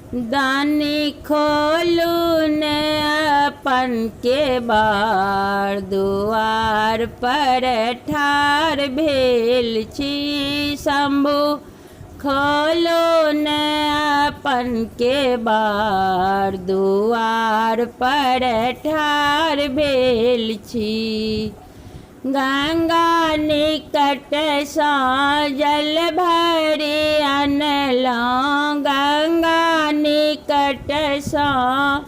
दानी खोलू ने अपन के बार, दुआर पर ठार भेल छी शंभु। खोलू ने अपन के बार, दुआर पर ठार भेल छी। गंगा निकट सँ जल भरि अनलहुँ, गंगा निकट सँ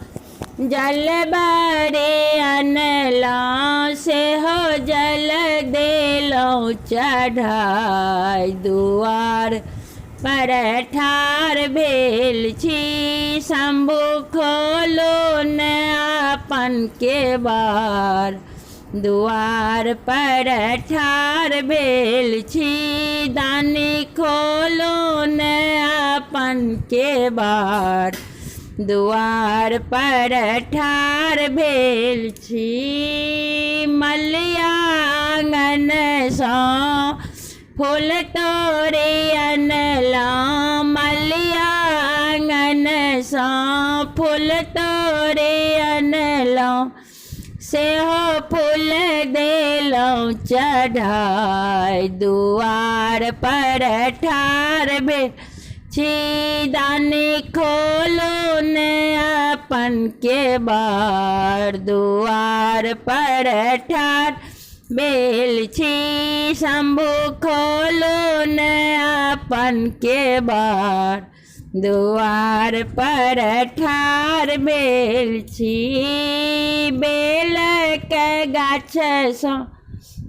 जल भरि अनलहुँ, सेहो जल देलहुँ चढ़ाई। दुआर पर ठार भेल छी शंभु। खोलू ने अपन के बार, दुआर पर ठार भेल छी। दानी खोलू ने अपन के बार, दुआर पर ठार भेल छी। मलिया आंगन सँ फूल तोड़ि अनलहुँ, मलिया आंगन सँ फूल तोड़ि अनलहुँ, सेहो फूल देलहुँ चढ़ाई। दुआर पर ठार भेल छी। दानी खोलू ने अपन के बार, दुआर पर ठार भेल छी शंभु। खोलू ने अपन के बार, दुआर पर ठार भेल छी। बेल के गाछ सँ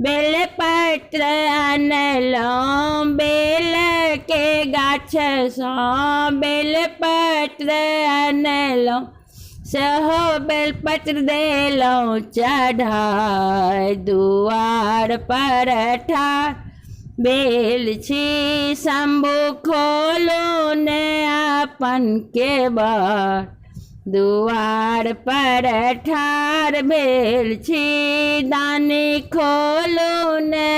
बेलपत्र अनलहुँ, बेल के गाछ सँ बेलपत्र अनलहुँ, सेहो बेलपत्र देलहुँ चढ़ाई। दुआर पर ठार भेल छी शंभु। खोलू ने अपन के बार, दुआर पर ठार भेल छी। दानी खोलू ने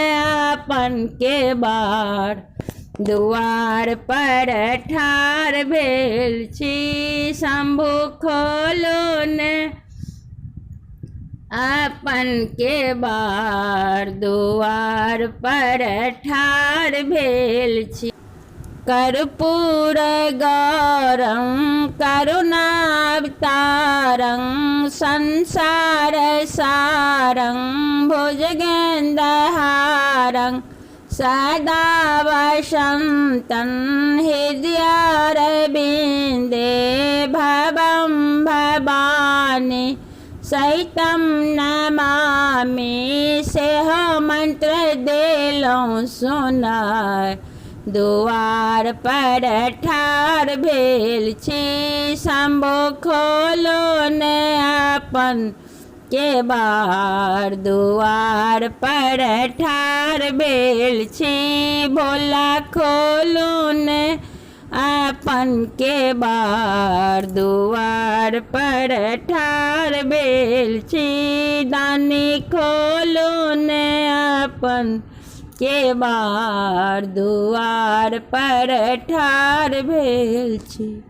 अपन के बार, दुआर पर ठार भेल छी शंभु। खोलू ने अपन के बार, दुआर पर ठार भेल छी। कर्पूर गौरम करुणावतारं, संसार सारं भुजगेन्द्रहारं, सदा वसन्तं हृदयारविन्दे, भवं भवानी सहितं नमामि, सेहो मंत्र देलहुँ सुनाई। दुआर पर ठार भेल छी शंभु। खोलू ने अपन के बार, दुआर पर ठार भेल छी भोला। खोलू ने अपन के बार, दुआर पर ठार भेल छी। दानी खोलू ने अपन के बार, दुआर पर ठार भेल छी।